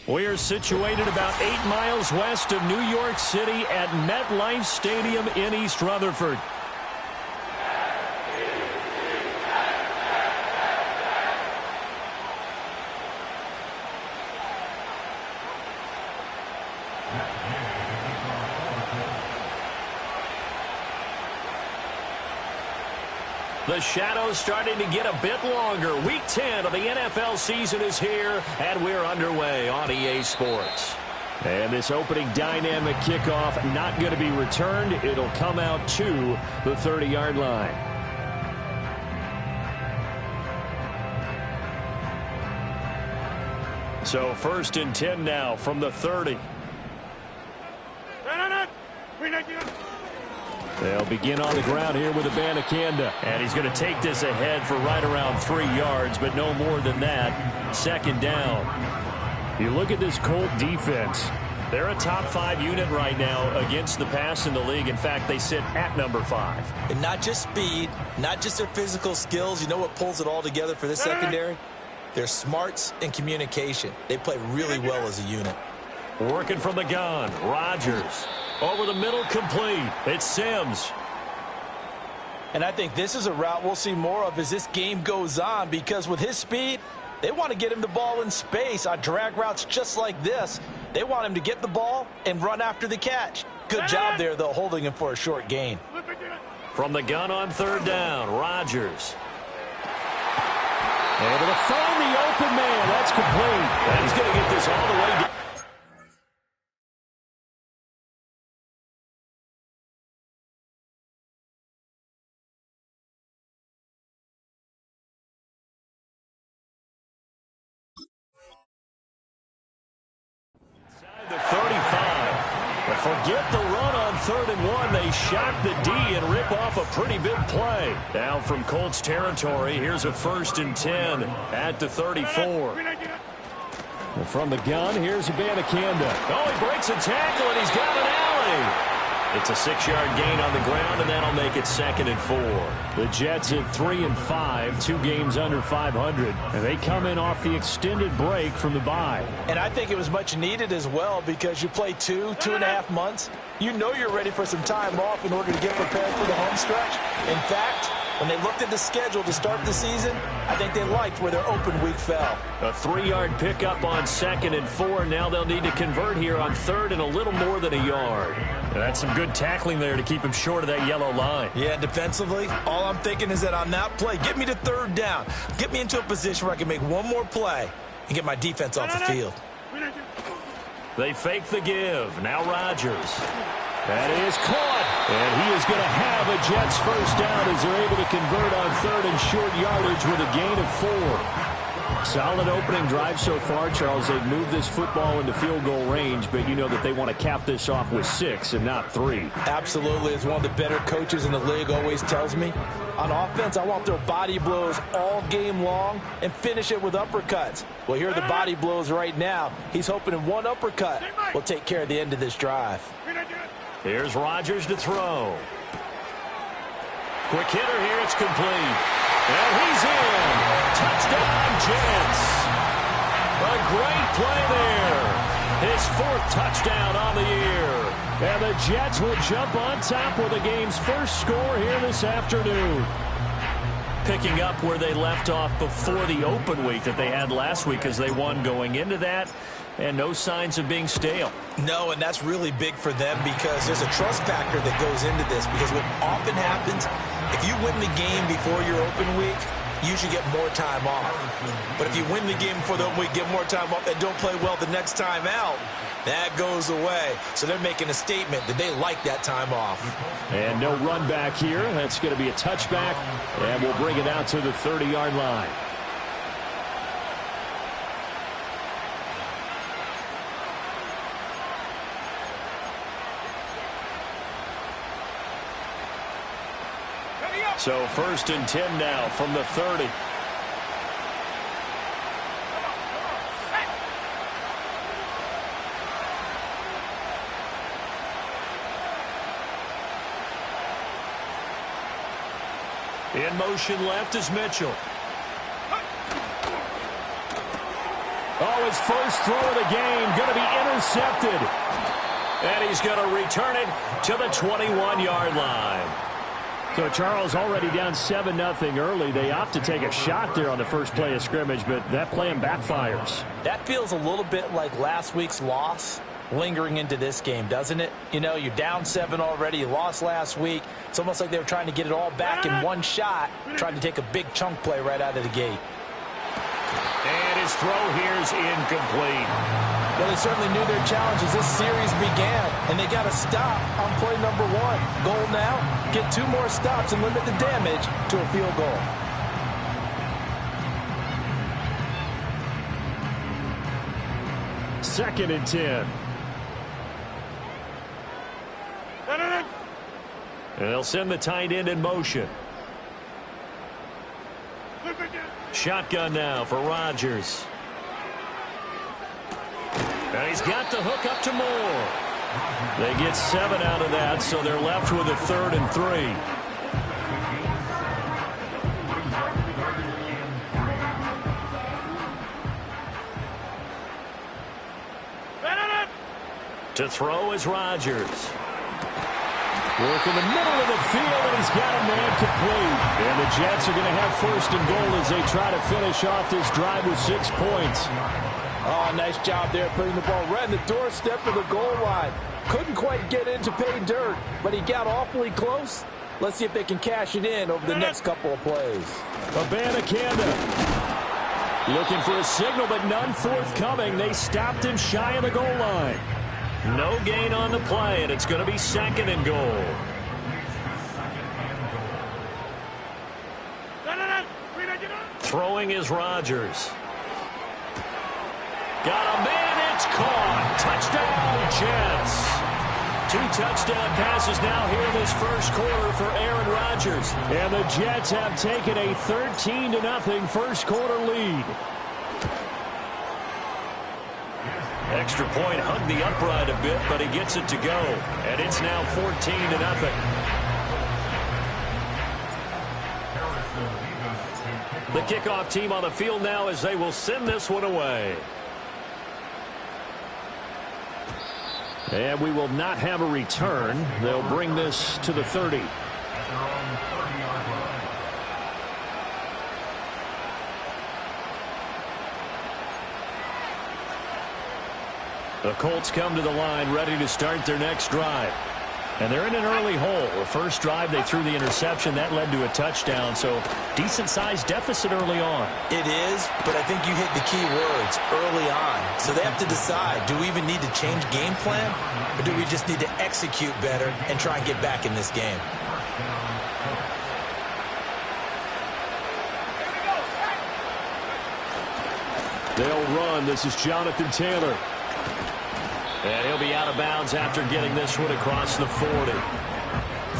We are situated about 8 miles west of New York City at MetLife Stadium in East Rutherford. The shadow's starting to get a bit longer. Week 10 of the NFL season is here, and we're underway on EA Sports. And this opening dynamic kickoff not going to be returned. It'll come out to the 30-yard line. So 1st and 10 now from the 30. They'll begin on the ground here with Abanikanda. And he's going to take this ahead for right around 3 yards, but no more than that. 2nd down. You look at this Colt defense. They're a top 5 unit right now against the pass in the league. In fact, they sit at number 5. And not just speed, not just their physical skills. You know what pulls it all together for this secondary? Their smarts and communication. They play really well as a unit. Working from the gun, Rodgers. Over the middle, complete. It's Sims. And I think this is a route we'll see more of as this game goes on, because with his speed, they want to get him the ball in space on drag routes just like this. They want him to get the ball and run after the catch. Good job there, though, holding him for a short gain. From the gun on 3rd down, Rodgers. Able to find the open man. That's complete. And he's going to get this all the way down. The 35. But forget the run on 3rd and 1. They shock the D and rip off a pretty big play. Down from Colts territory, here's a 1st and 10 at the 34. And from the gun, here's Abanikanda. Oh, he breaks a tackle, and he's got an alley. It's a 6-yard gain on the ground, and that'll make it 2nd and 4. The Jets at 3 and 5, 2 games under 500, and they come in off the extended break from the bye. And I think it was much needed as well, because you play 2.5 months. You know you're ready for some time off in order to get prepared for the home stretch. In fact, when they looked at the schedule to start the season, I think they liked where their open week fell. A 3-yard pickup on 2nd and 4. Now they'll need to convert here on 3rd and a little more than a yard. That's some good tackling there to keep him short of that yellow line. Yeah, defensively, all I'm thinking is that on that play, get me to 3rd down. Get me into a position where I can make one more play and get my defense off the field. They fake the give. Now Rodgers. That is caught. And he is going to have a Jets 1st down as they're able to convert on 3rd and short yardage with a gain of 4. Solid opening drive so far, Charles. They've moved this football into field goal range, but you know that they want to cap this off with 6 and not 3. Absolutely. As one of the better coaches in the league always tells me, on offense, I want their body blows all game long and finish it with uppercuts. Well, here are the body blows right now. He's hoping in one uppercut will take care of the end of this drive. Here's Rodgers to throw. Quick hitter here. It's complete. And he's in. Touchdown, Jets. A great play there. His 4th touchdown on the year. And the Jets will jump on top with the game's first score here this afternoon. Picking up where they left off before the open week that they had last week, as they won going into that. And no signs of being stale. No, and that's really big for them, because there's a trust factor that goes into this. Because what often happens, if you win the game before your open week, you should get more time off. But if you win the game before the open week, get more time off, and don't play well the next time out, that goes away. So they're making a statement that they like that time off. And no run back here. That's going to be a touchback, and we'll bring it out to the 30-yard line. So 1st and 10 now from the 30. In motion left is Mitchell. Oh, his first throw of the game going to be intercepted. And he's going to return it to the 21-yard line. So Charles already down 7-0 early. They opt to take a shot there on the first play of scrimmage, but that plan backfires. That feels a little bit like last week's loss lingering into this game, doesn't it? You know, you're down 7 already. You lost last week. It's almost like they were trying to get it all back in one shot, trying to take a big chunk play right out of the gate. And his throw here is incomplete. Well, they certainly knew their challenge as this series began, and they got to stop on play number 1. Goal now, get 2 more stops and limit the damage to a field goal. Second and 10. And they'll send the tight end in motion. Shotgun now for Rodgers. And he's got the hook up to Moore. They get 7 out of that, so they're left with a 3rd and 3. To throw is Rodgers. Work in the middle of the field, and he's got a man complete. And the Jets are going to have 1st and goal as they try to finish off this drive with 6 points. Oh, nice job there putting the ball right in the doorstep of the goal line. Couldn't quite get in to pay dirt, but he got awfully close. Let's see if they can cash it in over the next couple of plays. Abanikanda looking for a signal, but none forthcoming. They stopped him shy of the goal line. No gain on the play, and it's going to be 2nd and goal. Throwing is Rodgers. Got a man, it's caught. Touchdown, Jets. 2 touchdown passes now here in this first quarter for Aaron Rodgers. And the Jets have taken a 13-0 first quarter lead. Extra point hugged the upright a bit, but he gets it to go. And it's now 14-0. The kickoff team on the field now as they will send this one away. And we will not have a return. They'll bring this to the 30. The Colts come to the line ready to start their next drive. And they're in an early hole. The first drive, they threw the interception. That led to a touchdown, so decent-sized deficit early on. It is, but I think you hit the key words, early on. So they have to decide, do we even need to change game plan, or do we just need to execute better and try and get back in this game? They'll run. This is Jonathan Taylor. And he'll be out of bounds after getting this one across the 40.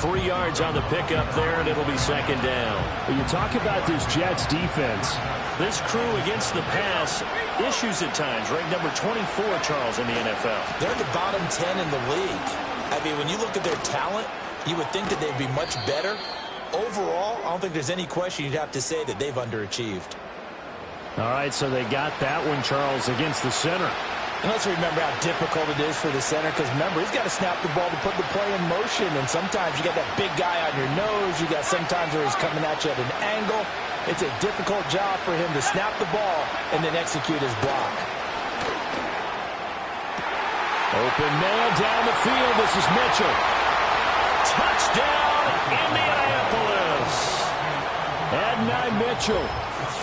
3 yards on the pickup there, and it'll be 2nd down. When you talk about this Jets defense, this crew against the pass, issues at times. Ranked number 24, Charles, in the NFL. They're the bottom 10 in the league. I mean, when you look at their talent, you would think that they'd be much better. Overall, I don't think there's any question you'd have to say that they've underachieved. All right, so they got that one, Charles, against the center. And let's remember how difficult it is for the center, because remember, he's got to snap the ball to put the play in motion, and sometimes you got that big guy on your nose. You got sometimes where he's coming at you at an angle. It's a difficult job for him to snap the ball and then execute his block. Open man down the field. This is Mitchell. Touchdown, Indianapolis. Adonai Mitchell.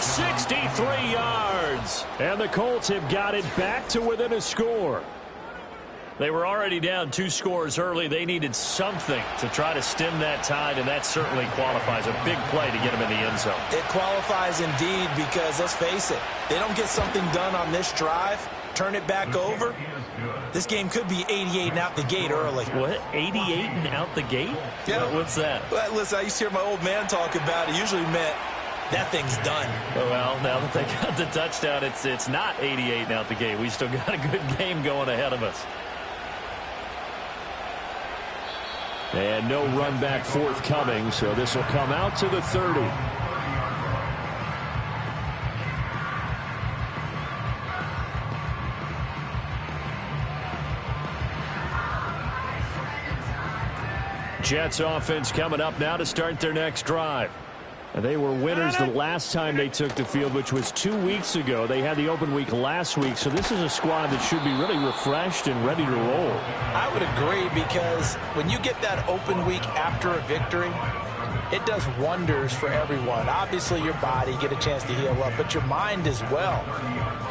63 yards. And the Colts have got it back to within a score. They were already down 2 scores early. They needed something to try to stem that tide, and that certainly qualifies. A big play to get them in the end zone. It qualifies indeed, because let's face it, they don't get something done on this drive, turn it back over, this game could be 88 and out the gate early. What? 88 and out the gate? Yeah. What's that? Well, listen, I used to hear my old man talk about it. Usually meant that thing's done. Well, now that they got the touchdown, it's not 88 and out the gate. We still got a good game going ahead of us. And no run back forthcoming, so this will come out to the 30. Jets offense coming up now to start their next drive. They were winners the last time they took the field, which was 2 weeks ago. They had the open week last week, so this is a squad that should be really refreshed and ready to roll. I would agree, because when you get that open week after a victory, it does wonders for everyone. Obviously, your body, get a chance to heal up, but your mind as well.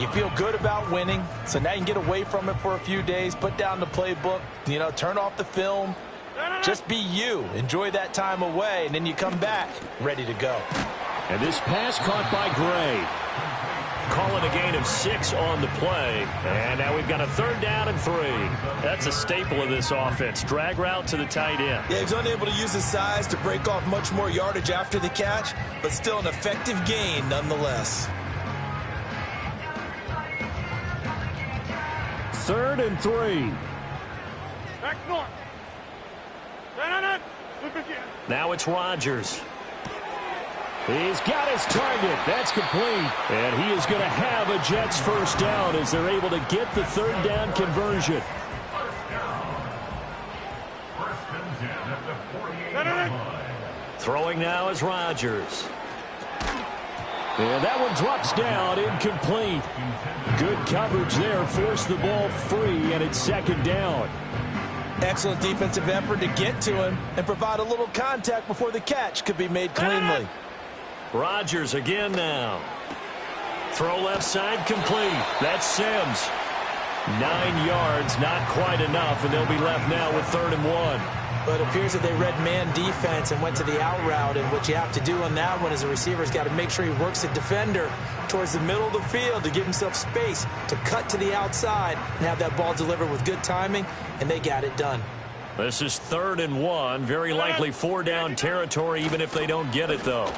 You feel good about winning, so now you can get away from it for a few days, put down the playbook, turn off the film. Just be you. Enjoy that time away, and then you come back ready to go. And this pass caught by Gray. Calling a gain of 6 on the play. And now we've got a 3rd down and 3. That's a staple of this offense. Drag route to the tight end. Yeah, he's unable to use his size to break off much more yardage after the catch, but still an effective gain nonetheless. 3rd and 3. Back north. Now it's Rodgers. He's got his target. That's complete. And he is going to have a Jets 1st down as they're able to get the 3rd down conversion. Throwing now is Rodgers. And that one drops down, incomplete. Good coverage there, forced the ball free, and it's 2nd down. Excellent defensive effort to get to him and provide a little contact before the catch could be made cleanly. Rodgers again now. Throw left side complete. That's Sims. 9 yards, not quite enough, and they'll be left now with 3rd and 1. But it appears that they read man defense and went to the out route, and what you have to do on that one is the receiver's got to make sure he works the defender towards the middle of the field to give himself space to cut to the outside and have that ball delivered with good timing, and they got it done. This is 3rd and 1. Very likely 4-down territory, even if they don't get it, though.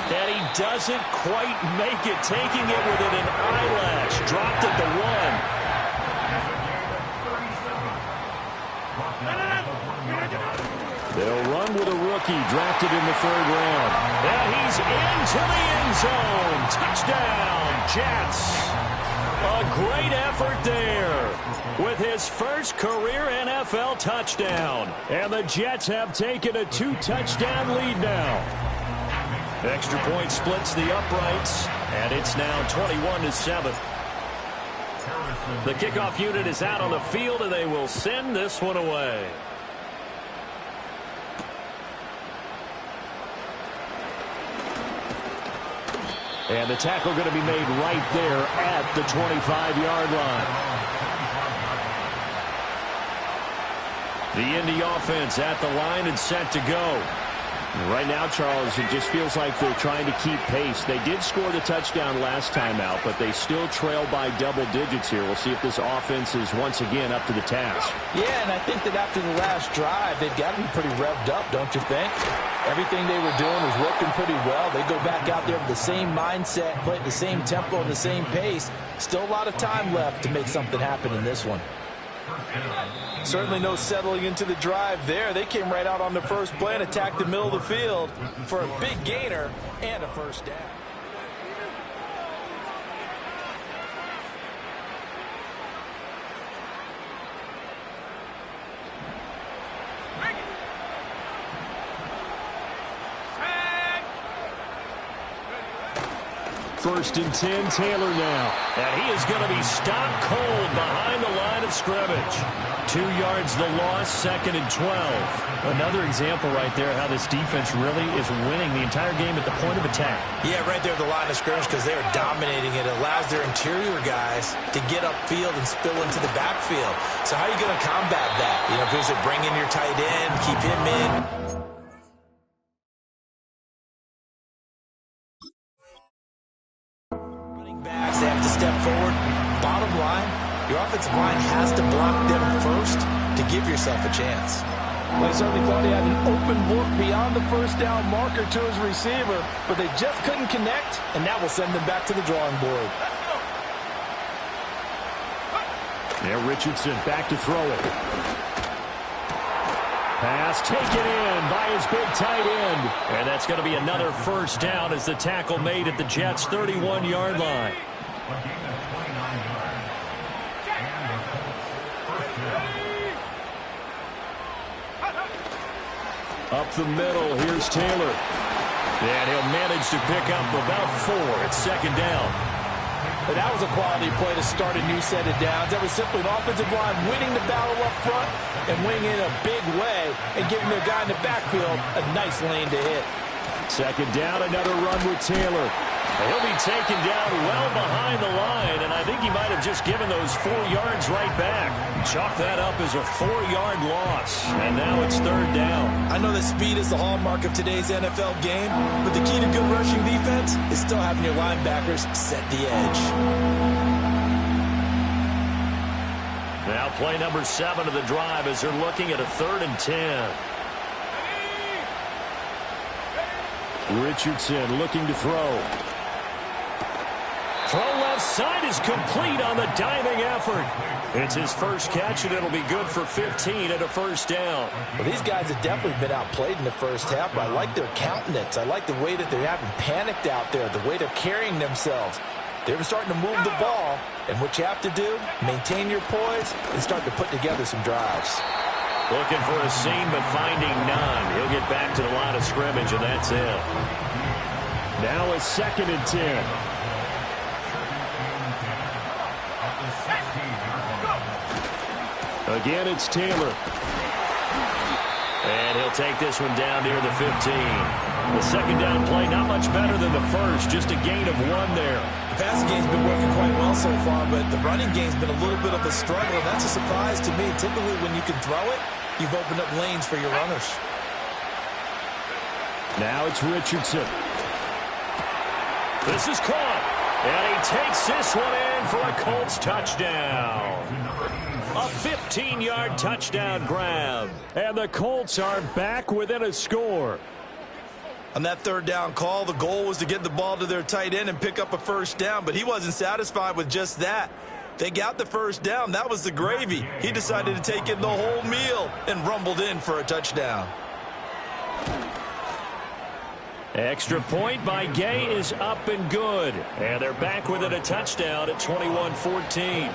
And he doesn't quite make it, taking it within an eyelash. Dropped at the 1. They'll run with a rookie drafted in the 3rd round. And he's into the end zone. Touchdown, Jets. A great effort there with his first career NFL touchdown. And the Jets have taken a 2-touchdown lead now. Extra point splits the uprights, and it's now 21-7. The kickoff unit is out on the field, and they will send this one away. And the tackle going to be made right there at the 25-yard line. The Indy offense at the line and set to go. Right now, Charles, it just feels like they're trying to keep pace. They did score the touchdown last time out, but they still trail by double digits here. We'll see if this offense is once again up to the task. Yeah, and I think that after the last drive, they've got to be pretty revved up, don't you think? Everything they were doing was working pretty well. They go back out there with the same mindset, play at the same tempo and the same pace. Still a lot of time left to make something happen in this one. Certainly no settling into the drive there. They came right out on the first play and attacked the middle of the field for a big gainer and a 1st down. First and 10, Taylor now. And he is going to be stopped cold behind the line of scrimmage. 2 yards the loss, 2nd and 12. Another example right there how this defense really is winning the entire game at the point of attack. Yeah, right there at the line of scrimmage because they're dominating it. It allows their interior guys to get upfield and spill into the backfield. So how are you going to combat that? If it bring in your tight end, keep him in. They have to step forward. Bottom line, your offensive line has to block them first to give yourself a chance. Well, he certainly thought he had an open look beyond the 1st down marker to his receiver, but they just couldn't connect, and that will send them back to the drawing board. Now Richardson back to throw it. Pass taken in by his big tight end. And that's going to be another 1st down as the tackle made at the Jets' 31-yard line. Up the middle, here's Taylor. And he'll manage to pick up about 4. It's second down. But that was a quality play to start a new set of downs. That was simply an offensive line winning the battle up front and winning in a big way and giving their guy in the backfield a nice lane to hit. Second down, another run with Taylor. He'll be taken down well behind the line, and I think he might have just given those 4 yards right back. Chalk that up as a 4-yard loss, and now it's third down. I know that speed is the hallmark of today's NFL game, but the key to good rushing defense is still having your linebackers set the edge. Now play number 7 of the drive as they're looking at a 3rd and 10. Richardson looking to throw. Throw left side is complete on the diving effort. It's his first catch, and it'll be good for 15 and a first down. Well, these guys have definitely been outplayed in the first half, but I like their countenance. I like the way that they're having panicked out there, the way they're carrying themselves. They're starting to move the ball, and what you have to do, maintain your poise and start to put together some drives. Looking for a seam, but finding none. He'll get back to the line of scrimmage, and that's it. Now a 2nd and 10. Again, it's Taylor. And he'll take this one down near the 15. The second down play, not much better than the first, just a gain of 1 there. The passing game's been working quite well so far, but the running game's been a little bit of a struggle. That's a surprise to me. Typically, when you can throw it, you've opened up lanes for your runners. Now it's Richardson. This is caught. And he takes this one in for a Colts touchdown. A 15-yard touchdown grab. And the Colts are back within a score. On that 3rd down call, the goal was to get the ball to their tight end and pick up a first down, but he wasn't satisfied with just that. They got the first down. That was the gravy. He decided to take in the whole meal and rumbled in for a touchdown. Extra point by Gay is up and good. And they're back within a touchdown at 21-14.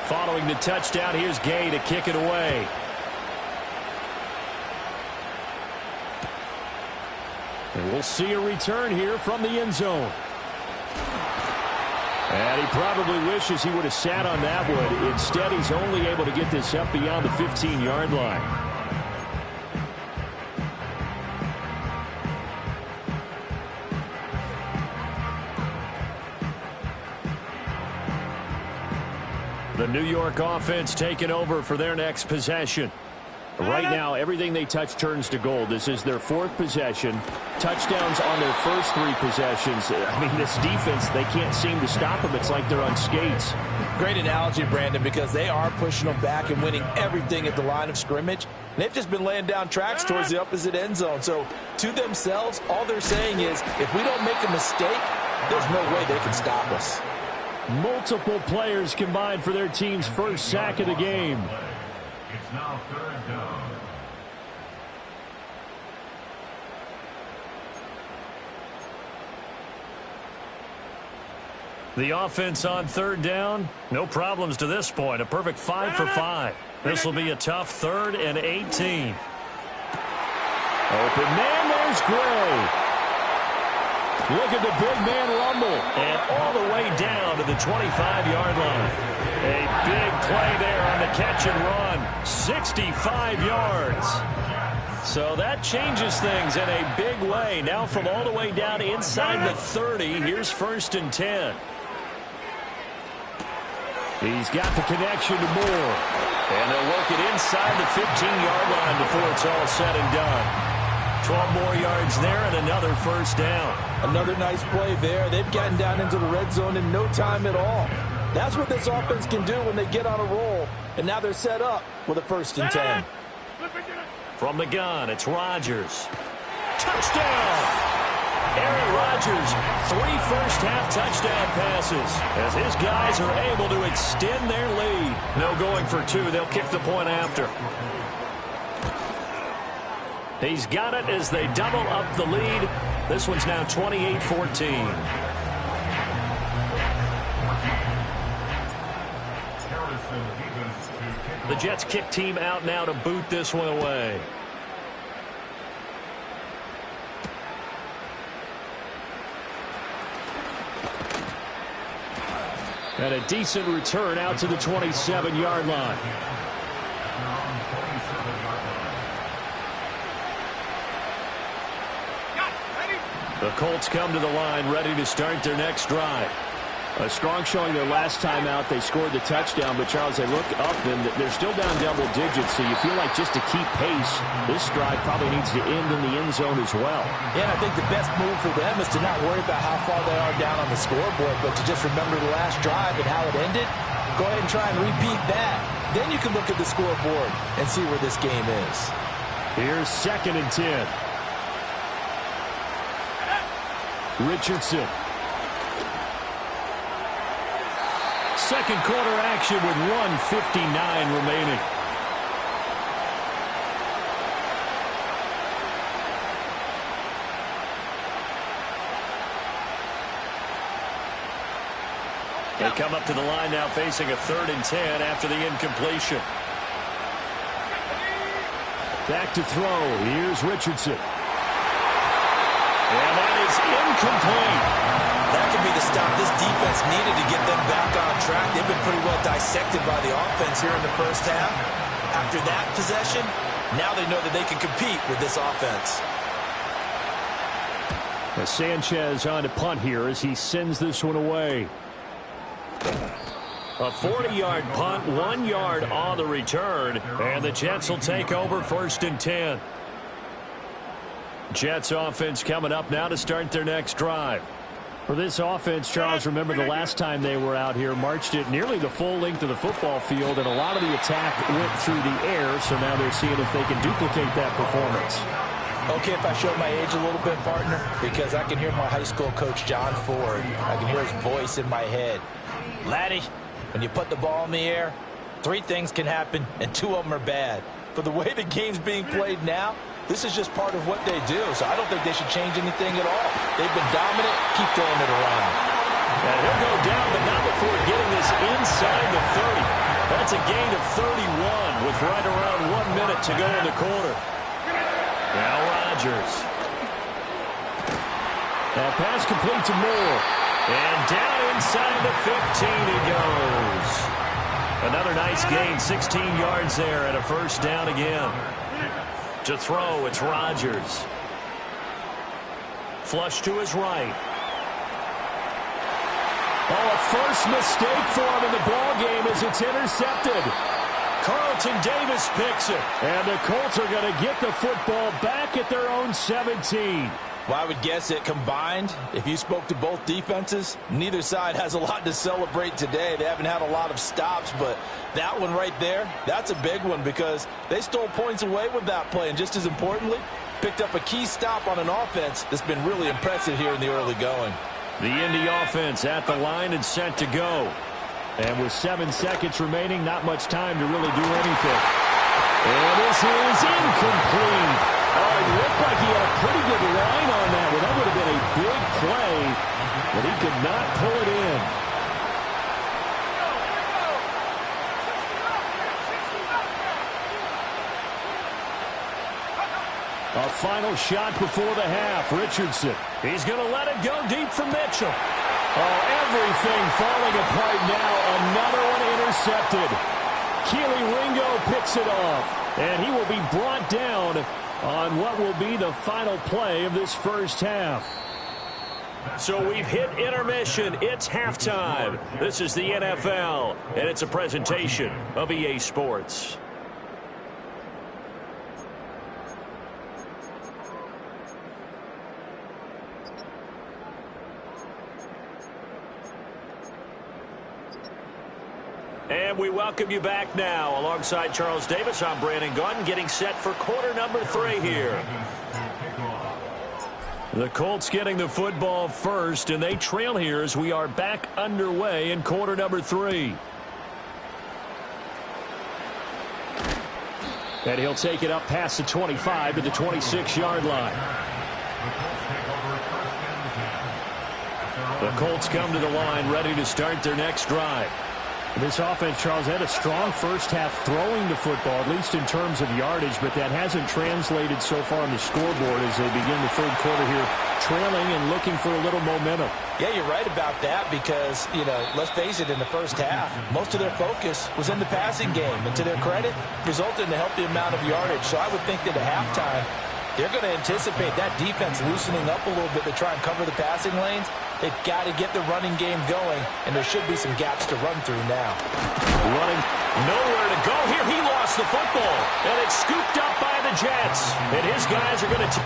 Following the touchdown, here's Gay to kick it away. And we'll see a return here from the end zone. And he probably wishes he would have sat on that one. Instead, he's only able to get this up beyond the 15-yard line. The New York offense taking over for their next possession. Right now, everything they touch turns to gold. This is their 4th possession. Touchdowns on their first 3 possessions. I mean, this defense, they can't seem to stop them. It's like they're on skates. Great analogy, Brandon, because they are pushing them back and winning everything at the line of scrimmage. And they've just been laying down tracks towards the opposite end zone. So, to themselves, all they're saying is, if we don't make a mistake, there's no way they can stop us. Multiple players combined for their team's first sack of the game. It's now 3rd down. The offense on 3rd down, no problems to this point. A perfect 5 for 5. This will be a tough 3rd and 18. Open man, there's Gray. Look at the big man rumble. And all the way down to the 25-yard line. A big play there on the catch and run. 65 yards. So that changes things in a big way. Now from all the way down inside the 30, here's 1st and 10. He's got the connection to Moore. And they'll work it inside the 15-yard line before it's all said and done. 12 more yards there and another first down. Another nice play there. They've gotten down into the red zone in no time at all. That's what this offense can do when they get on a roll. And now they're set up with a 1st and 10. From the gun, it's Rodgers. Touchdown! Aaron Rodgers, 3 first-half touchdown passes as his guys are able to extend their lead. No going for 2. They'll kick the point after. He's got it as they double up the lead. This one's now 28-14. The Jets kick team out now to boot this one away. And a decent return out to the 27-yard line. The Colts come to the line ready to start their next drive. A strong showing their last time out. They scored the touchdown, but Charles, they look up and they're still down double digits, so you feel like just to keep pace, this drive probably needs to end in the end zone as well. Yeah, and I think the best move for them is to not worry about how far they are down on the scoreboard, but to just remember the last drive and how it ended. Go ahead and try and repeat that. Then you can look at the scoreboard and see where this game is. Here's 2nd and 10. Richardson. Second quarter action with 1:59 remaining. They come up to the line now facing a 3rd and 10 after the incompletion. Back to throw. Here's Richardson. And that is incomplete. That could be the stop this defense needed to get them back on track. They've been pretty well dissected by the offense here in the first half. After that possession, now they know that they can compete with this offense. Sanchez on to punt here as he sends this one away. A 40-yard punt, 1 yard on the return, and the Jets will take over 1st and 10. Jets offense coming up now to start their next drive. For this offense, Charles, remember the last time they were out here, marched it nearly the full length of the football field, and a lot of the attack went through the air, so now they're seeing if they can duplicate that performance. Okay, if I show my age a little bit, partner, because I can hear my high school coach, John Ford. I can hear his voice in my head. Laddie, when you put the ball in the air, 3 things can happen, and 2 of them are bad. For the way the game's being played now, this is just part of what they do, so I don't think they should change anything at all. They've been dominant. Keep throwing it around. And he'll go down, but not before getting this inside the 30. That's a gain of 31 with right around 1 minute to go in the quarter. Now Rodgers. That pass complete to Moore. And down inside the 15 he goes. Another nice gain, 16 yards there, and a 1st down again. To throw, it's Rodgers. Flush to his right. Oh, a first mistake for him in the ball game as it's intercepted. Carlton Davis picks it. And the Colts are going to get the football back at their own 17. Well, I would guess that combined, if you spoke to both defenses, neither side has a lot to celebrate today. They haven't had a lot of stops, but that one right there, that's a big one because they stole points away with that play. And just as importantly, picked up a key stop on an offense that's been really impressive here in the early going. The Indy offense at the line and set to go. And with 7 seconds remaining, not much time to really do anything. And this is incomplete. Oh, it looked like he had a pretty good line on that one. That would have been a big play, but he could not pull it in. A final shot before the half. Richardson. He's going to let it go deep for Mitchell. Oh, everything falling apart now. Another one intercepted. Keely Ringo picks it off, and he will be brought down on what will be the final play of this first half. So we've hit intermission. It's halftime. This is the NFL, and it's a presentation of EA Sports. And we welcome you back now. Alongside Charles Davis, I'm Brandon Gaudin, getting set for quarter number 3 here. The Colts getting the football first, and they trail here as we are back underway in quarter number 3. And he'll take it up past the 25 to the 26-yard line. The Colts come to the line ready to start their next drive. This offense, Charles, had a strong first half throwing the football, at least in terms of yardage, but that hasn't translated so far on the scoreboard as they begin the third quarter here, trailing and looking for a little momentum. Yeah, you're right about that because, let's face it, in the first half, most of their focus was in the passing game. And to their credit, resulted in a healthy amount of yardage. So I would think that at halftime, they're going to anticipate that defense loosening up a little bit to try and cover the passing lanes. They've got to get the running game going, and there should be some gaps to run through now. Running, nowhere to go here. He lost the football, and it's scooped up by the Jets. And his guys are going to...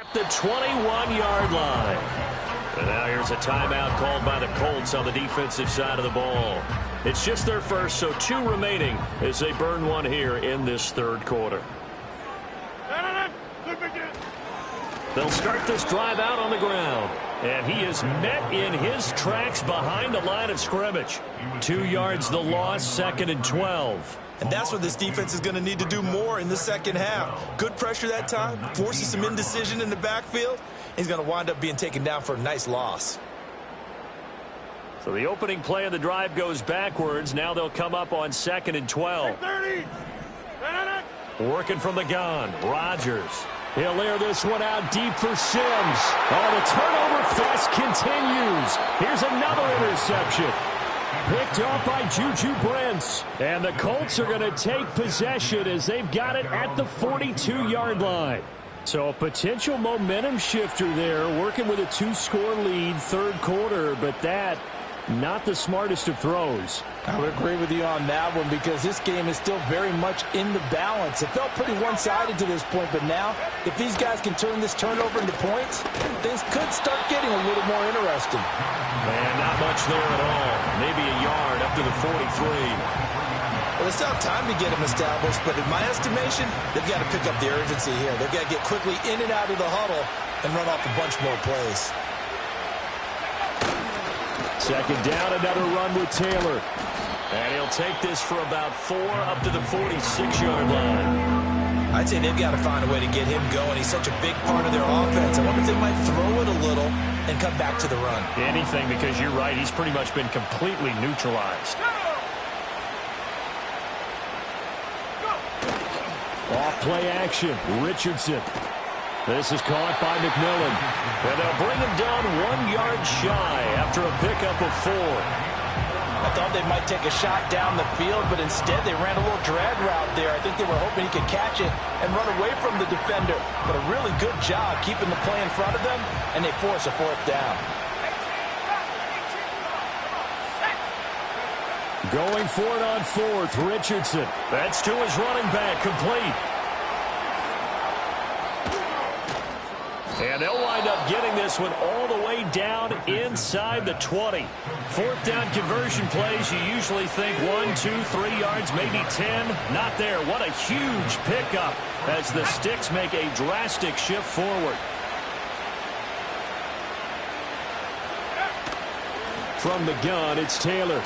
at the 21-yard line. And now here's a timeout called by the Colts on the defensive side of the ball. It's just their first, so 2 remaining as they burn one here in this third quarter. They'll start this drive out on the ground. And he is met in his tracks behind the line of scrimmage. 2 yards the loss, 2nd and 12. And that's what this defense is going to need to do more in the second half. Good pressure that time, forces some indecision in the backfield. He's going to wind up being taken down for a nice loss. So the opening play of the drive goes backwards. Now they'll come up on 2nd and 12. Working from the gun, Rodgers. He'll air this one out deep for Sims. Oh, the turnover fest continues. Here's another interception. Picked off by Juju Brents. And the Colts are going to take possession as they've got it at the 42-yard line. So a potential momentum shifter there, working with a 2-score lead, third quarter, but that, not the smartest of throws. I would agree with you on that one because this game is still very much in the balance. It felt pretty one-sided to this point, but now if these guys can turn this turnover into points, things could start getting a little more interesting. Man, not much there at all. Maybe a yard up to the 43. Well, they still have time to get him established, but in my estimation, they've got to pick up the urgency here. They've got to get quickly in and out of the huddle and run off a bunch more plays. Second down, another run with Taylor. And he'll take this for about 4 up to the 46-yard line. I'd say they've got to find a way to get him going. He's such a big part of their offense. I wonder if they might throw it a little and come back to the run. Anything, because you're right. He's pretty much been completely neutralized. Off play action, Richardson. This is caught by McMillan. And they'll bring him down 1 yard shy after a pickup of 4. I thought they might take a shot down the field, but instead they ran a little drag route there. I think they were hoping he could catch it and run away from the defender. But a really good job keeping the play in front of them, and they force a 4th down. Going for it on 4th, Richardson. That's to his running back, complete. And they'll wind up getting this one all the way down inside the 20. 4th down conversion plays, you usually think 1, 2, 3 yards, maybe 10. Not there. What a huge pickup as the Sticks make a drastic shift forward. From the gun, it's Taylor.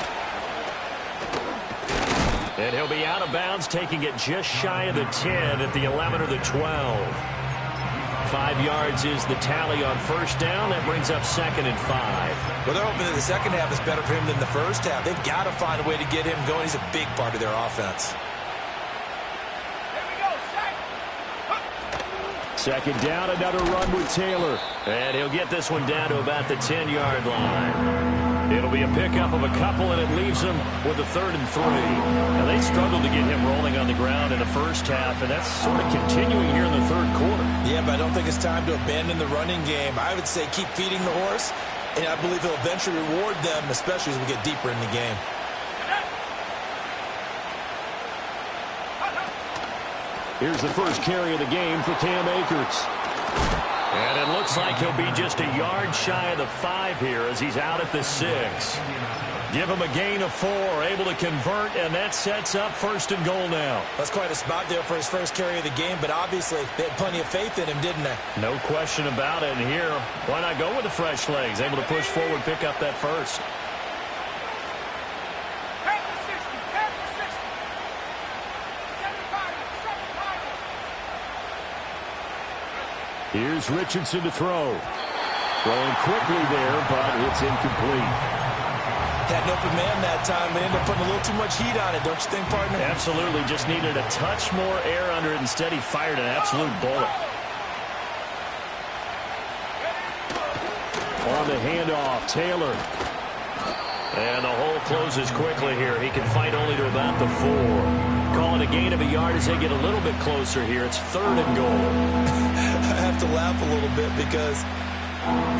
And he'll be out of bounds, taking it just shy of the 10 at the 11 or the 12. 5 yards is the tally on 1st down. That brings up 2nd and 5. Well, they're hoping that the second half is better for him than the first half. They've got to find a way to get him going. He's a big part of their offense. Second down, another run with Taylor. And he'll get this one down to about the 10-yard line. It'll be a pickup of a couple, and it leaves him with a 3rd and 3. Now, they struggled to get him rolling on the ground in the first half, and that's sort of continuing here in the third quarter. Yeah, but I don't think it's time to abandon the running game. I would say keep feeding the horse, and I believe he'll eventually reward them, especially as we get deeper in the game. Here's the first carry of the game for Cam Akers. And it looks looks like he'll be just a yard shy of the 5 here as he's out at the 6. Give him a gain of 4, able to convert, and that sets up 1st and goal now. That's quite a spot there for his first carry of the game, but obviously they had plenty of faith in him, didn't they? No question about it. And here, why not go with the fresh legs? Able to push forward, pick up that 1st. Here's Richardson to throw. Throwing quickly there, but it's incomplete. Had an open man that time, but ended up putting a little too much heat on it, don't you think, partner? Absolutely. Just needed a touch more air under it. Instead, he fired an absolute bullet. On the handoff, Taylor. And the hole closes quickly here. He can fight only to about the 4. Call it a gain of a yard as they get a little bit closer here. It's 3rd and goal. I have to laugh a little bit because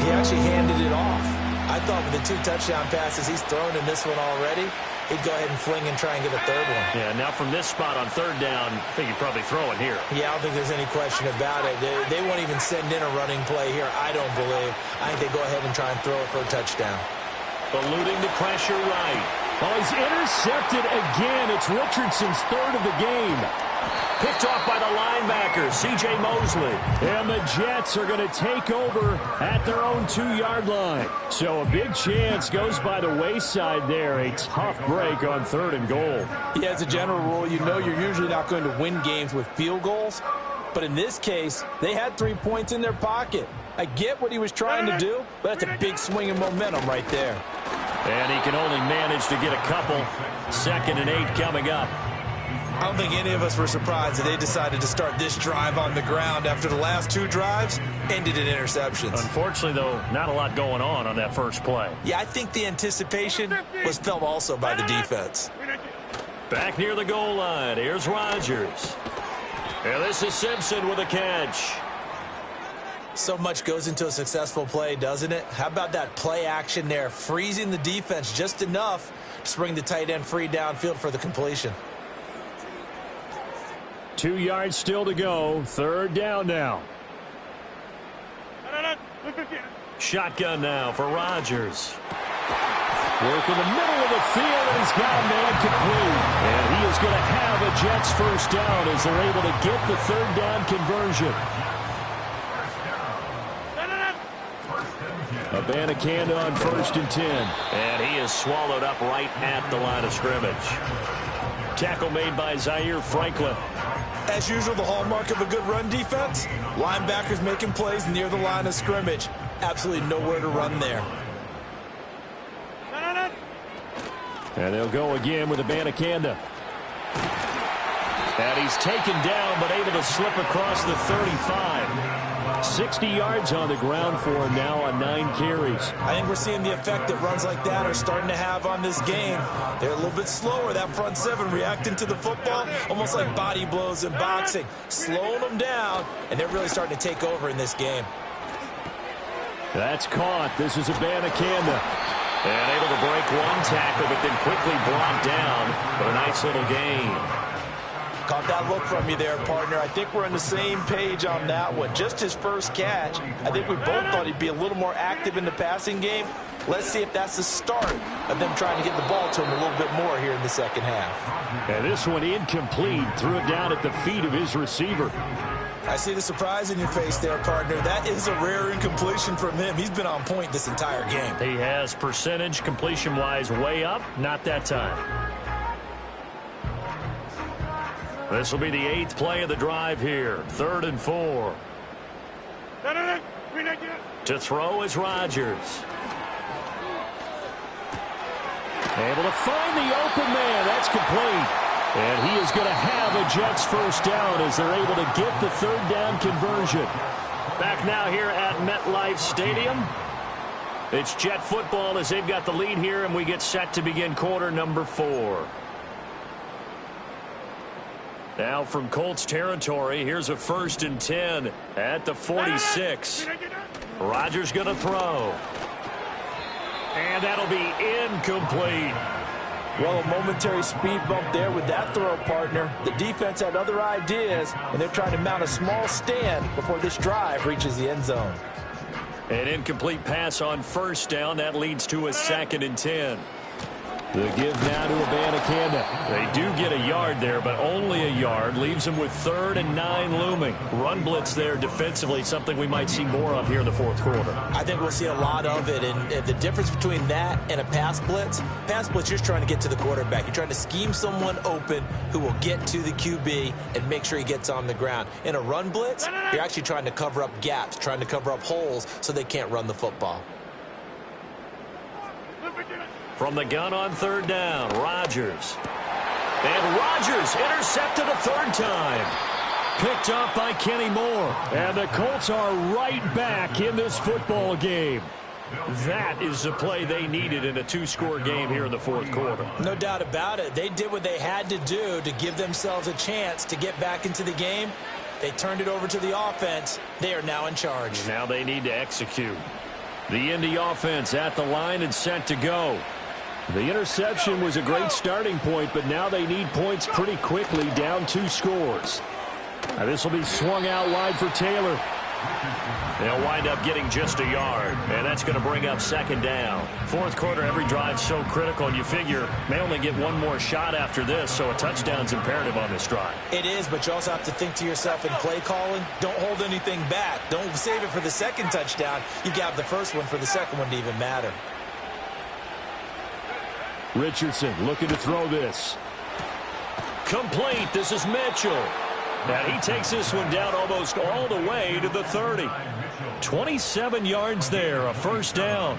he actually handed it off. I thought with the 2 touchdown passes he's thrown in this one already, he'd go ahead and fling and try and get a 3rd one. Yeah, now from this spot on 3rd down, I think he'd probably throw it here. Yeah, I don't think there's any question about it. They won't even send in a running play here, I don't believe. I think they go ahead and try and throw it for a touchdown. Eluding the pressure right. Oh, he's intercepted again. It's Richardson's 3rd of the game. Picked off by the linebacker, C.J. Mosley. And the Jets are going to take over at their own 2-yard line. So a big chance goes by the wayside there. A tough break on 3rd and goal. Yeah, as a general rule, you know you're usually not going to win games with field goals. But in this case, they had 3 points in their pocket. I get what he was trying to do, but that's a big swing of momentum right there. And he can only manage to get a couple. 2nd and 8 coming up. I don't think any of us were surprised that they decided to start this drive on the ground after the last 2 drives ended in interceptions. Unfortunately, though, not a lot going on that first play. Yeah, I think the anticipation was felt also by the defense. Back near the goal line, here's Rodgers. And this is Simpson with a catch. So much goes into a successful play, doesn't it? How about that play action there, freezing the defense just enough to bring the tight end free downfield for the completion. 2 yards still to go. 3rd down now. Shotgun now for Rodgers. Work in the middle of the field, and he's got a man complete. And he is going to have a Jets 1st down as they're able to get the 3rd down conversion. Abanikanda on 1st and 10. And he is swallowed up right at the line of scrimmage. Tackle made by Zaire Franklin. As usual, the hallmark of a good run defense, linebackers making plays near the line of scrimmage. Absolutely nowhere to run there. And they'll go again with Abanikanda. And he's taken down, but able to slip across the 35. 60 yards on the ground for him now on 9 carries. I think we're seeing the effect that runs like that are starting to have on this game. They're a little bit slower, that front 7 reacting to the football, almost like body blows in boxing, slowing them down, and they're really starting to take over in this game. That's caught. This is Abanikanda. And able to break 1 tackle, but then quickly brought down. But a nice little gain. Caught that look from you there, partner. I think we're on the same page on that one. Just his first catch. I think we both thought he'd be a little more active in the passing game. Let's see if that's the start of them trying to get the ball to him a little bit more here in the 2nd half. And this one incomplete. Threw it down at the feet of his receiver. I see the surprise in your face there, partner. That is a rare incompletion from him. He's been on point this entire game. He has percentage completion-wise way up. Not that time. This will be the 8th play of the drive here. 3rd and 4. To throw is Rodgers. Able to find the open man. That's complete. And he is going to have a Jets 1st down as they're able to get the 3rd down conversion. Back now here at MetLife Stadium. It's Jet football as they've got the lead here, and we get set to begin quarter number 4. Now from Colts territory, here's a 1st and 10 at the 46. Rodgers going to throw. And that'll be incomplete. Well, a momentary speed bump there with that throw, partner. The defense had other ideas, and they're trying to mount a small stand before this drive reaches the end zone. An incomplete pass on first down. That leads to a 2nd and 10. The give now to Abanikanda. They do get a yard there, but only a yard. Leaves them with 3rd and 9 looming. Run blitz there defensively, something we might see more of here in the fourth quarter. I think we'll see a lot of it, and the difference between that and a pass blitz, you're just trying to get to the quarterback. You're trying to scheme someone open who will get to the QB and make sure he gets on the ground. In a run blitz, you're actually trying to cover up gaps, trying to cover up holes so they can't run the football. From the gun on 3rd down, Rodgers. And Rodgers intercepted a 3rd time. Picked up by Kenny Moore. And the Colts are right back in this football game. That is the play they needed in a 2-score game here in the fourth quarter. No doubt about it. They did what they had to do to give themselves a chance to get back into the game. They turned it over to the offense. They are now in charge. Now they need to execute. The Indy offense at the line and set to go. The interception was a great starting point, but now they need points pretty quickly, down 2 scores. Now this will be swung out wide for Taylor. They'll wind up getting just a yard, and that's going to bring up 2nd down. Fourth quarter, every drive so critical, and you figure may only get one more shot after this, so a touchdown's imperative on this drive. It is, but you also have to think to yourself in play calling, don't hold anything back. Don't save it for the 2nd touchdown. You got the first one for the 2nd one to even matter. Richardson looking to throw this. Complete. This is Mitchell. And he takes this one down almost all the way to the 30. 27 yards there, a 1st down.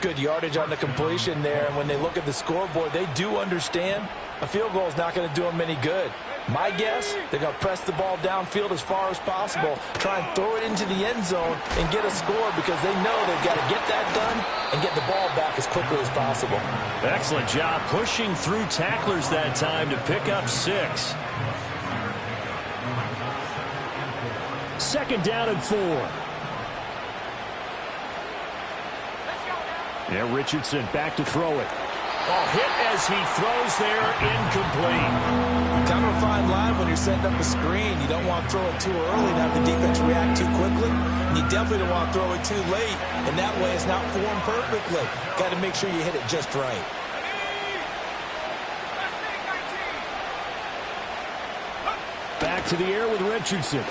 Good yardage on the completion there. And when they look at the scoreboard, they do understand a field goal is not going to do them any good. My guess, they're going to press the ball downfield as far as possible, try and throw it into the end zone and get a score because they know they've got to get that done and get the ball back as quickly as possible. Excellent job pushing through tacklers that time to pick up 6. 2nd down and 4. Yeah, Richardson back to throw it. Oh, hit as he throws there, incomplete. Kind of a fine line when you're setting up a screen. You don't want to throw it too early and have the defense react too quickly. And you definitely don't want to throw it too late. And that way it's not formed perfectly. Got to make sure you hit it just right. Back to the air with Richardson.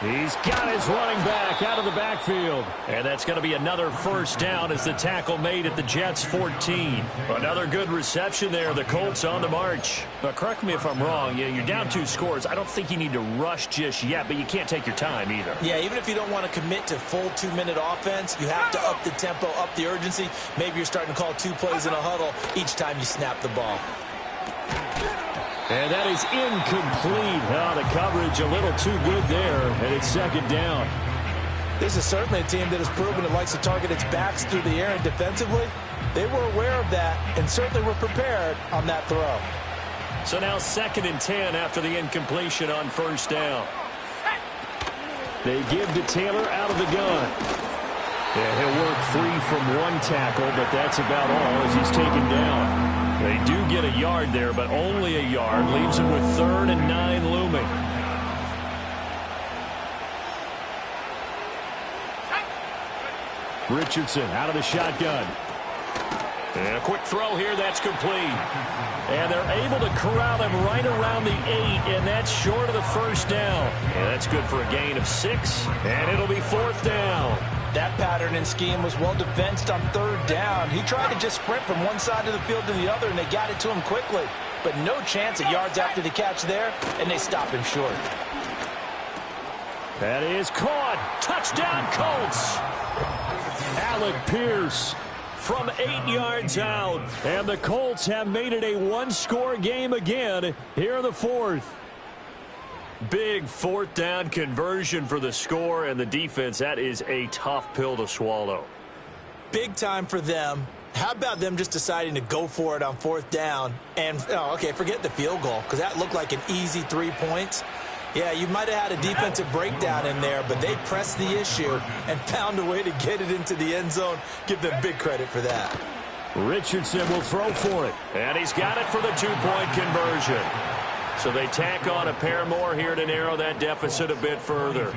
He's got his running back out of the backfield. And that's going to be another 1st down as the tackle made at the Jets' 14. Another good reception there. The Colts on the march. But correct me if I'm wrong. You're down 2 scores. I don't think you need to rush just yet, but you can't take your time either. Yeah, even if you don't want to commit to full 2-minute offense, you have to up the tempo, up the urgency. Maybe you're starting to call 2 plays in a huddle each time you snap the ball. And that is incomplete. Oh, the coverage a little too good there, and it's 2nd down. This is certainly a team that has proven it likes to target its backs through the air and defensively. They were aware of that and certainly were prepared on that throw. So now 2nd and 10 after the incompletion on 1st down. They give to Taylor out of the gun. Yeah, he'll work free from 1 tackle, but that's about all as he's taken down. They do get a yard there, but only a yard. Leaves him with 3rd and 9 looming. Richardson out of the shotgun. And a quick throw here, that's complete. And they're able to corral him right around the 8, and that's short of the 1st down. And that's good for a gain of 6, and it'll be 4th down. That pattern and scheme was well defensed on 3rd down. He tried to just sprint from one side of the field to the other, and they got it to him quickly. But no chance at yards after the catch there, and they stop him short. That is caught. Touchdown, Colts. Alec Pierce from 8 yards out. And the Colts have made it a 1-score game again here in the 4th. Big 4th down conversion for the score, and the defense, that is a tough pill to swallow. Big time for them. How about them just deciding to go for it on 4th down? And, okay, forget the field goal, because that looked like an easy 3 points. Yeah, you might have had a defensive breakdown in there, but they pressed the issue and found a way to get it into the end zone. Give them big credit for that. Richardson will throw for it. And he's got it for the 2-point conversion. So they tack on a pair more here to narrow that deficit a bit further.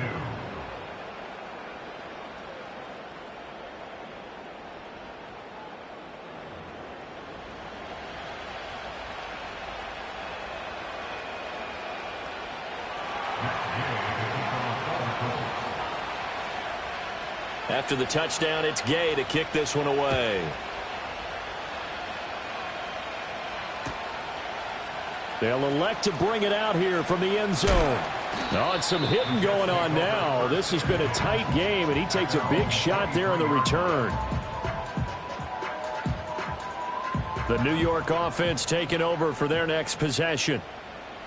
After the touchdown, it's Gay to kick this one away. They'll elect to bring it out here from the end zone. Oh, and some hitting going on now. This has been a tight game, and he takes a big shot there on the return. The New York offense taking over for their next possession.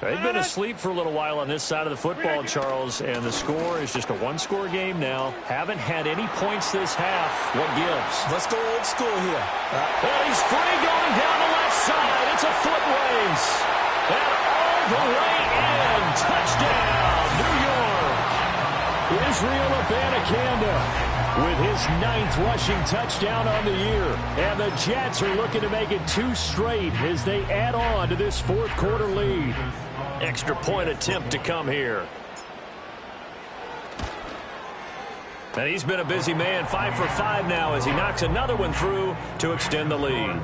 They've been asleep for a little while on this side of the football, Charles, and the score is just a one-score game now. Haven't had any points this half. What gives? Let's go old school here. Well, he's free going down the left side. It's a foot race. And all the way in. Touchdown, New York. Israel Abanikanda with his 9th rushing touchdown on the year. And the Jets are looking to make it 2 straight as they add on to this fourth-quarter lead. Extra point attempt to come here. And he's been a busy man, 5 for 5 now as he knocks another one through to extend the lead.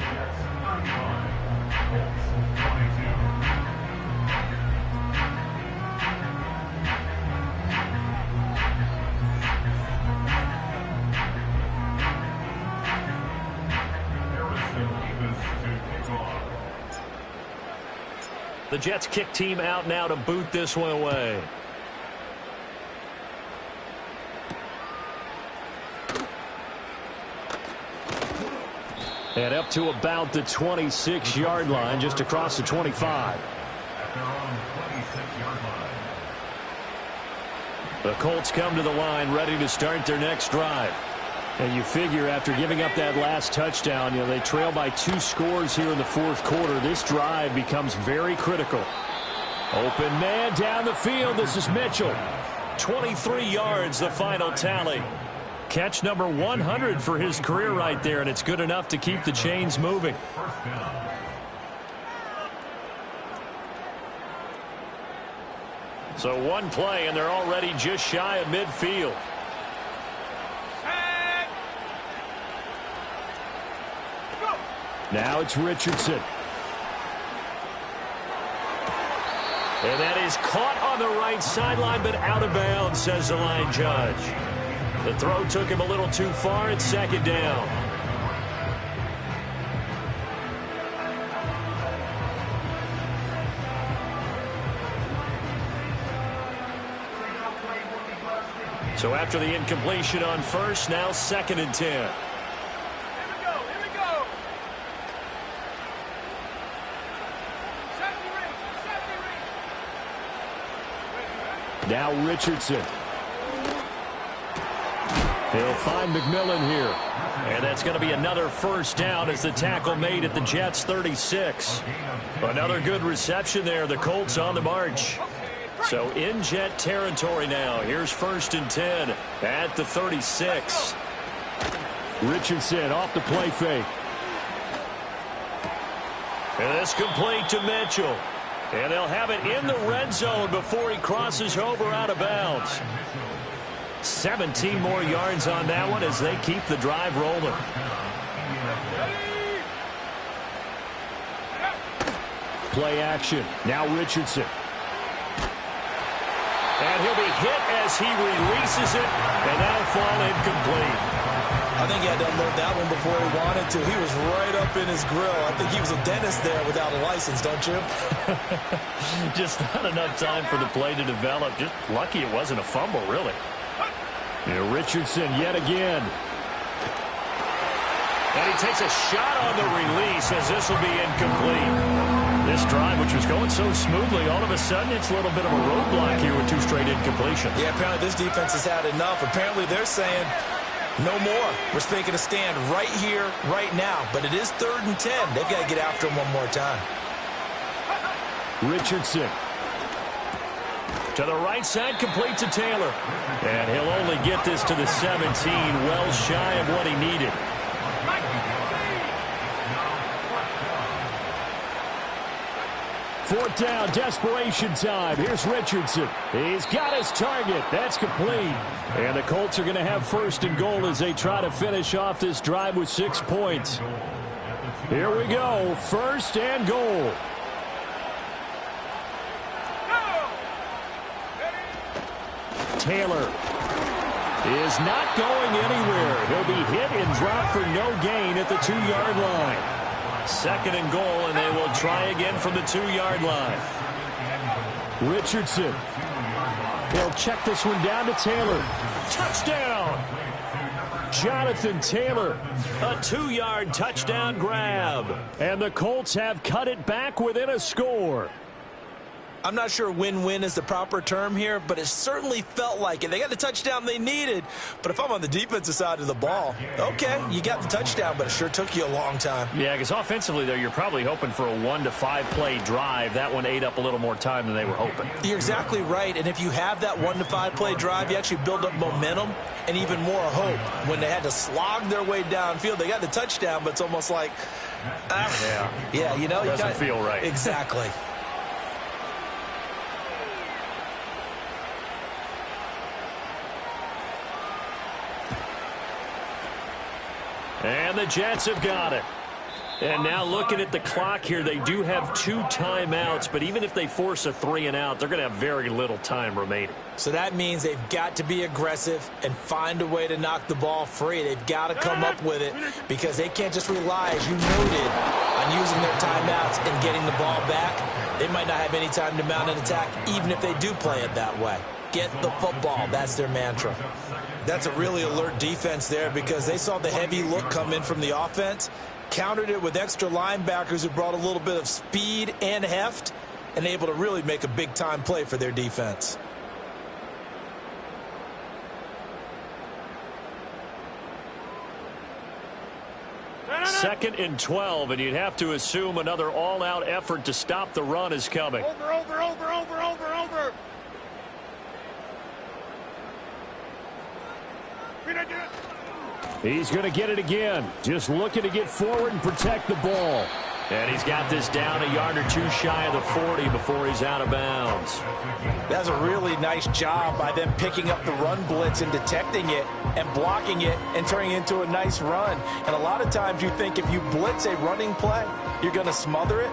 The Jets kick team out now to boot this one away. And up to about the 26-yard line, just across the 25. The Colts come to the line ready to start their next drive. And you figure after giving up that last touchdown, they trail by 2 scores here in the fourth quarter. This drive becomes very critical. Open man down the field. This is Mitchell. 23 yards, the final tally. Catch number 100 for his career right there, and it's good enough to keep the chains moving. So one play, and they're already just shy of midfield. Now it's Richardson. And that is caught on the right sideline, but out of bounds, says the line judge. The throw took him a little too far. It's second down. So after the incompletion on first, now 2nd and 10. Now Richardson. He'll find McMillan here. And that's going to be another first down as the tackle made at the Jets' 36. Another good reception there. The Colts on the march. So in Jet territory now. Here's 1st and 10 at the 36. Richardson off the play fake. And this complete to Mitchell. And they'll have it in the red zone before he crosses over out of bounds. 17 more yards on that one as they keep the drive rolling. Play action. Now Richardson. And he'll be hit as he releases it, and that'll fall incomplete. I think he had to unload that one before he wanted to. He was right up in his grill. I think he was a dentist there without a license, don't you? Just not enough time for the play to develop. Just lucky it wasn't a fumble, really. Richardson yet again. And he takes a shot on the release as this will be incomplete. This drive, which was going so smoothly, all of a sudden it's a little bit of a roadblock here with 2 straight incompletions. Yeah, apparently this defense has had enough. Apparently they're saying no more. We're taking a stand right here, right now. But it is 3rd and 10. They've got to get after him one more time. Richardson. To the right side, complete to Taylor. And he'll only get this to the 17, well shy of what he needed. Fourth down, desperation time. Here's Richardson. He's got his target. That's complete. And the Colts are going to have 1st and goal as they try to finish off this drive with 6 points. Here we go. 1st and goal. Taylor. is not going anywhere. He'll be hit and dropped for no gain at the 2-yard line. 2nd and goal, and they will try again from the 2-yard line. Richardson. They'll check this one down to Taylor. Touchdown! Jonathan Taylor, a 2-yard touchdown grab. And the Colts have cut it back within a score. I'm not sure win-win is the proper term here, but it certainly felt like it. They got the touchdown they needed, but if I'm on the defensive side of the ball, okay, you got the touchdown, but it sure took you a long time. Yeah, because offensively, though, you're probably hoping for a 1 to 5 play drive. That one ate up a little more time than they were hoping. You're exactly right, and if you have that 1 to 5 play drive, you actually build up momentum and even more hope. When they had to slog their way downfield, they got the touchdown, but it's almost like, yeah, you know, doesn't feel right. Exactly. And the Jets have got it. And now looking at the clock here, they do have 2 timeouts, but even if they force a 3-and-out, they're going to have very little time remaining. So that means they've got to be aggressive and find a way to knock the ball free. They've got to come up with it because they can't just rely, as you noted, on using their timeouts and getting the ball back. They might not have any time to mount an attack, even if they do play it that way. Get the football. That's their mantra. That's a really alert defense there because they saw the heavy look come in from the offense, countered it with extra linebackers who brought a little bit of speed and heft, and able to really make a big-time play for their defense. Second and 12, and you'd have to assume another all-out effort to stop the run is coming. Over. He's going to get it again. Just looking to get forward and protect the ball. And he's got this down a yard or 2 shy of the 40 before he's out of bounds. That's a really nice job by them picking up the run blitz and detecting it and blocking it and turning it into a nice run. And a lot of times you think if you blitz a running play, you're going to smother it.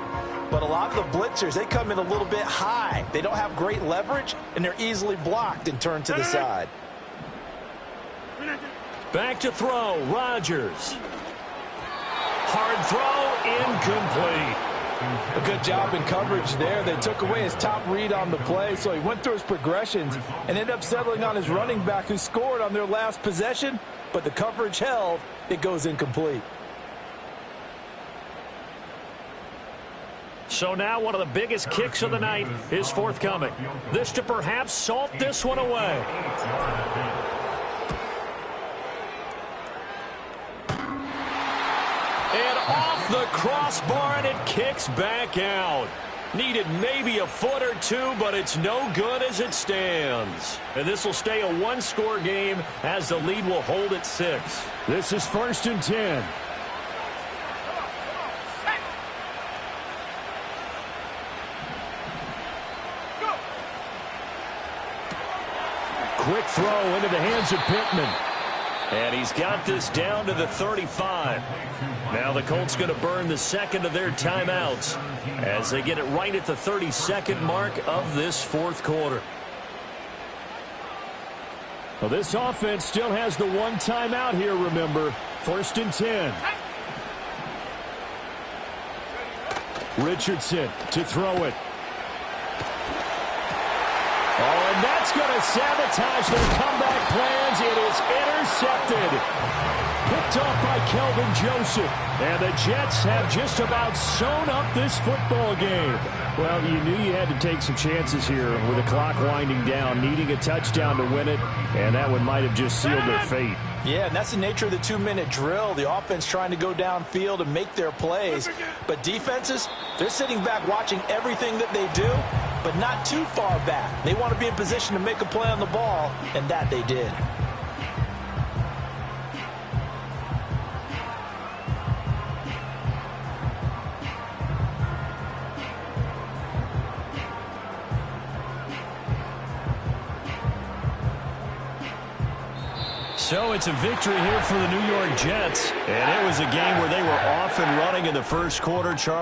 But a lot of the blitzers, they come in a little bit high. They don't have great leverage, and they're easily blocked and turned to the side. Back to throw, Rodgers. Hard throw, incomplete. A good job in coverage there. They took away his top read on the play, so he went through his progressions and ended up settling on his running back who scored on their last possession, but the coverage held. It goes incomplete. So now one of the biggest kicks of the night is forthcoming. This to perhaps salt this one away. And off the crossbar, and it kicks back out. Needed maybe a foot or 2, but it's no good as it stands. And this will stay a 1-score game as the lead will hold at 6. This is 1st and 10. Quick throw into the hands of Pittman. And he's got this down to the 35. Now the Colts going to burn the 2nd of their timeouts as they get it right at the 32nd mark of this 4th quarter. Well, this offense still has the 1 timeout here, remember. 1st and 10. Richardson to throw it. Oh, and that's going to sabotage their comeback plans. It is intercepted. Picked off by Kelvin Joseph. And the Jets have just about sewn up this football game. Well, you knew you had to take some chances here with the clock winding down, needing a touchdown to win it, and that one might have just sealed their fate. Yeah, and that's the nature of the 2-minute drill. The offense trying to go downfield and make their plays. But defenses, they're sitting back watching everything that they do, but not too far back. They want to be in position to make a play on the ball, and that they did. So it's a victory here for the New York Jets. And it was a game where they were off and running in the 1st quarter, Charles.